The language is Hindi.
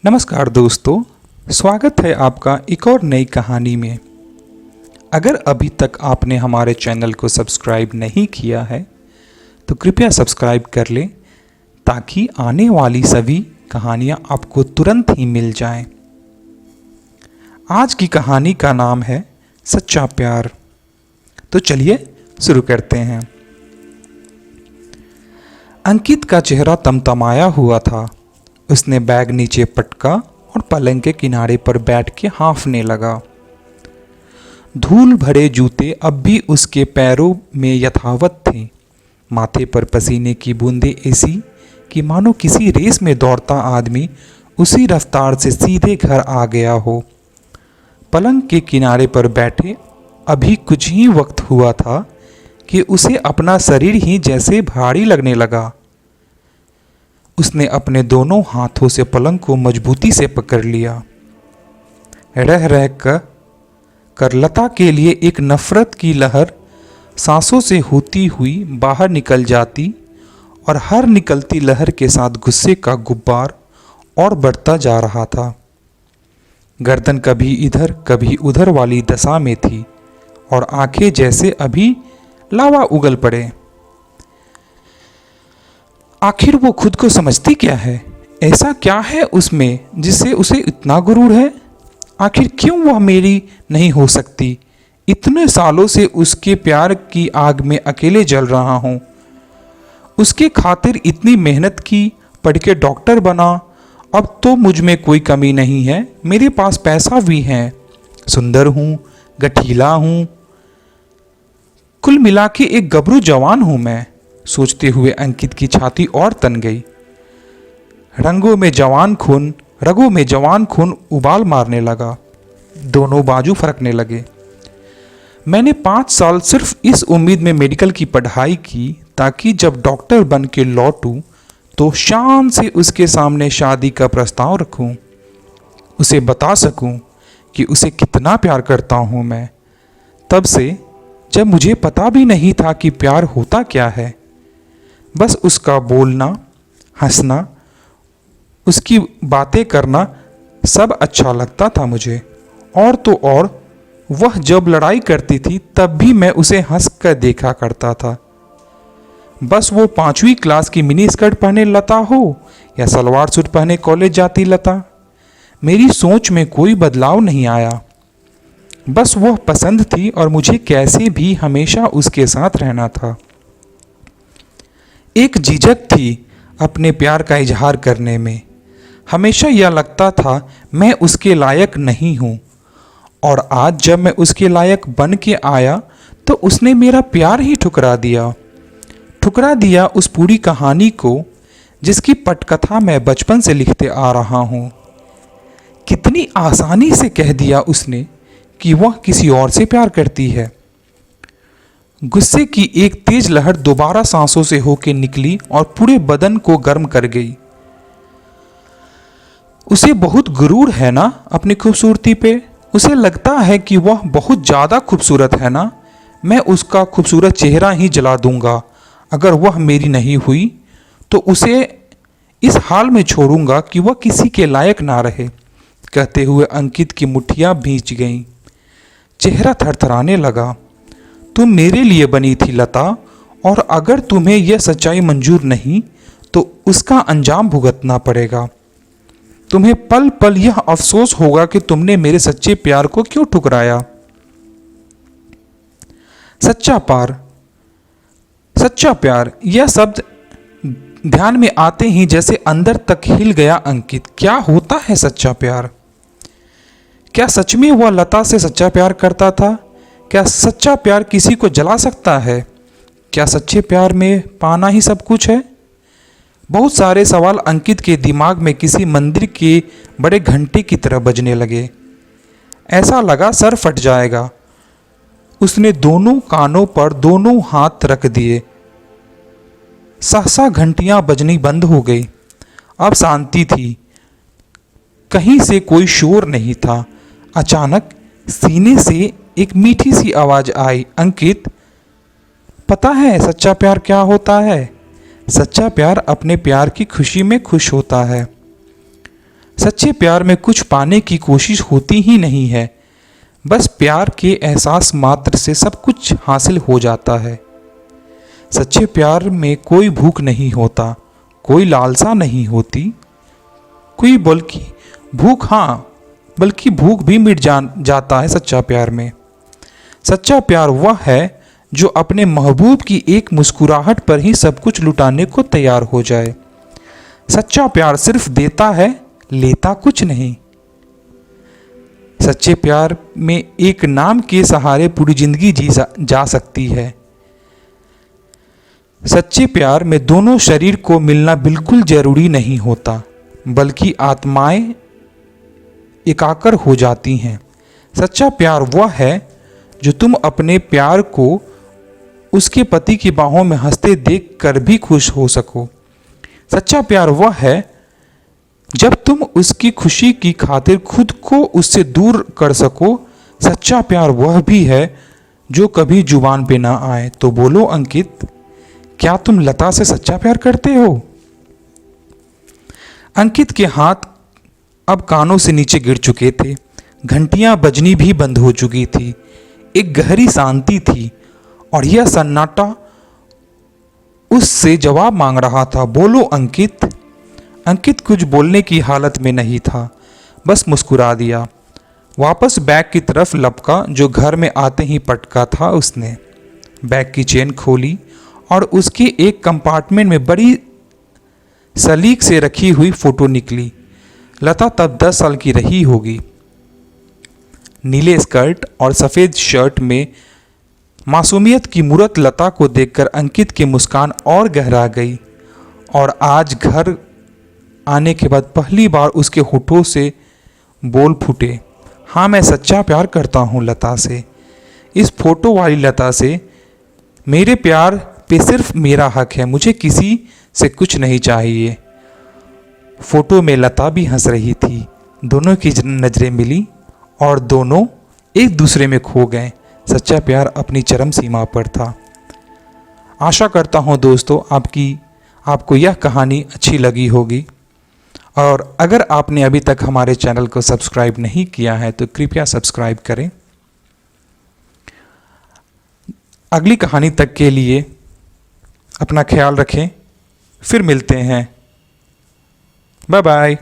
नमस्कार दोस्तों, स्वागत है आपका एक और नई कहानी में। अगर अभी तक आपने हमारे चैनल को सब्सक्राइब नहीं किया है तो कृपया सब्सक्राइब कर लें ताकि आने वाली सभी कहानियाँ आपको तुरंत ही मिल जाएं। आज की कहानी का नाम है सच्चा प्यार। तो चलिए शुरू करते हैं। अंकित का चेहरा तमतमाया हुआ था। उसने बैग नीचे पटका और पलंग के किनारे पर बैठ के हाँफने लगा। धूल भरे जूते अब भी उसके पैरों में यथावत थे। माथे पर पसीने की बूंदें ऐसी कि मानो किसी रेस में दौड़ता आदमी उसी रफ्तार से सीधे घर आ गया हो। पलंग के किनारे पर बैठे अभी कुछ ही वक्त हुआ था कि उसे अपना शरीर ही जैसे भारी लगने लगा। उसने अपने दोनों हाथों से पलंग को मजबूती से पकड़ लिया। रह रह कर लता के लिए एक नफरत की लहर सांसों से होती हुई बाहर निकल जाती और हर निकलती लहर के साथ गुस्से का गुब्बार और बढ़ता जा रहा था। गर्दन कभी इधर कभी उधर वाली दशा में थी और आंखें जैसे अभी लावा उगल पड़े। आखिर वो खुद को समझती क्या है? ऐसा क्या है उसमें जिससे उसे इतना गुरूर है? आखिर क्यों वह मेरी नहीं हो सकती? इतने सालों से उसके प्यार की आग में अकेले जल रहा हूँ। उसके खातिर इतनी मेहनत की, पढ़ के डॉक्टर बना। अब तो मुझ में कोई कमी नहीं है। मेरे पास पैसा भी है, सुंदर हूँ, गठीला हूँ, कुल मिला के एक गबरू जवान हूँ मैं। सोचते हुए अंकित की छाती और तन गई। रगों में जवान खून उबाल मारने लगा। दोनों बाजू फरकने लगे। मैंने 5 साल सिर्फ इस उम्मीद में मेडिकल की पढ़ाई की ताकि जब डॉक्टर बन के लौटूं तो शान से उसके सामने शादी का प्रस्ताव रखूं, उसे बता सकूं कि उसे कितना प्यार करता हूं मैं। तब से जब मुझे पता भी नहीं था कि प्यार होता क्या है। बस उसका बोलना, हंसना, उसकी बातें करना सब अच्छा लगता था मुझे। और तो और वह जब लड़ाई करती थी तब भी मैं उसे हंस कर देखा करता था। बस वो 5वीं क्लास की मिनी स्कर्ट पहने लता हो या सलवार सूट पहने कॉलेज जाती लता, मेरी सोच में कोई बदलाव नहीं आया। बस वह पसंद थी और मुझे कैसे भी हमेशा उसके साथ रहना था। एक झिझक थी अपने प्यार का इजहार करने में। हमेशा यह लगता था मैं उसके लायक नहीं हूँ। और आज जब मैं उसके लायक बन के आया तो उसने मेरा प्यार ही ठुकरा दिया उस पूरी कहानी को जिसकी पटकथा मैं बचपन से लिखते आ रहा हूँ। कितनी आसानी से कह दिया उसने कि वह किसी और से प्यार करती है। गुस्से की एक तेज लहर दोबारा सांसों से होकर निकली और पूरे बदन को गर्म कर गई। उसे बहुत गुरूर है ना अपनी खूबसूरती पे। उसे लगता है कि वह बहुत ज़्यादा खूबसूरत है ना। मैं उसका खूबसूरत चेहरा ही जला दूंगा। अगर वह मेरी नहीं हुई तो उसे इस हाल में छोड़ूंगा कि वह किसी के लायक ना रहे। कहते हुए अंकित की मुट्ठियां भींच गईं। चेहरा थरथराने लगा। तुम मेरे लिए बनी थी लता, और अगर तुम्हें यह सच्चाई मंजूर नहीं तो उसका अंजाम भुगतना पड़ेगा। तुम्हें पल पल यह अफसोस होगा कि तुमने मेरे सच्चे प्यार को क्यों ठुकराया। सच्चा प्यार यह शब्द ध्यान में आते ही जैसे अंदर तक हिल गया अंकित। क्या होता है सच्चा प्यार? क्या सच में वह लता से सच्चा प्यार करता था? क्या सच्चा प्यार किसी को जला सकता है? क्या सच्चे प्यार में पाना ही सब कुछ है? बहुत सारे सवाल अंकित के दिमाग में किसी मंदिर के बड़े घंटे की तरह बजने लगे। ऐसा लगा सर फट जाएगा। उसने दोनों कानों पर दोनों हाथ रख दिए। सहसा घंटियां बजनी बंद हो गई। अब शांति थी। कहीं से कोई शोर नहीं था। अचानक सीने से एक मीठी सी आवाज आई, अंकित, पता है सच्चा प्यार क्या होता है? सच्चा प्यार अपने प्यार की खुशी में खुश होता है। सच्चे प्यार में कुछ पाने की कोशिश होती ही नहीं है, बस प्यार के एहसास मात्र से सब कुछ हासिल हो जाता है। सच्चे प्यार में कोई भूख नहीं होता, कोई लालसा नहीं होती, कोई बल्कि भूख भी मिट जाता है सच्चा प्यार में। सच्चा प्यार वह है जो अपने महबूब की एक मुस्कुराहट पर ही सब कुछ लुटाने को तैयार हो जाए। सच्चा प्यार सिर्फ देता है, लेता कुछ नहीं। सच्चे प्यार में एक नाम के सहारे पूरी जिंदगी जी जा सकती है। सच्चे प्यार में दोनों शरीर को मिलना बिल्कुल जरूरी नहीं होता, बल्कि आत्माएं एकाकार हो जाती हैं। सच्चा प्यार वह है जो तुम अपने प्यार को उसके पति की बाहों में हंसते देख कर भी खुश हो सको। सच्चा प्यार वह है जब तुम उसकी खुशी की खातिर खुद को उससे दूर कर सको। सच्चा प्यार वह भी है जो कभी जुबान पे ना आए। तो बोलो अंकित, क्या तुम लता से सच्चा प्यार करते हो? अंकित के हाथ अब कानों से नीचे गिर चुके थे, घंटियां बजनी भी बंद हो चुकी थी। एक गहरी शांति थी और यह सन्नाटा उससे जवाब मांग रहा था। बोलो अंकित। अंकित कुछ बोलने की हालत में नहीं था, बस मुस्कुरा दिया। वापस बैग की तरफ लपका जो घर में आते ही पटका था। उसने बैग की चेन खोली और उसके एक कंपार्टमेंट में बड़ी सलीक से रखी हुई फोटो निकली। लता तब 10 साल की रही होगी। नीले स्कर्ट और सफ़ेद शर्ट में मासूमियत की मूरत लता को देखकर अंकित की मुस्कान और गहरा गई और आज घर आने के बाद पहली बार उसके होठों से बोल फूटे, हाँ मैं सच्चा प्यार करता हूँ लता से, इस फोटो वाली लता से। मेरे प्यार पे सिर्फ मेरा हक है, मुझे किसी से कुछ नहीं चाहिए। फोटो में लता भी हंस रही थी। दोनों की नज़रें मिली और दोनों एक दूसरे में खो गए। सच्चा प्यार अपनी चरम सीमा पर था। आशा करता हूँ दोस्तों आपको यह कहानी अच्छी लगी होगी, और अगर आपने अभी तक हमारे चैनल को सब्सक्राइब नहीं किया है तो कृपया सब्सक्राइब करें। अगली कहानी तक के लिए अपना ख्याल रखें। फिर मिलते हैं। Bye bye.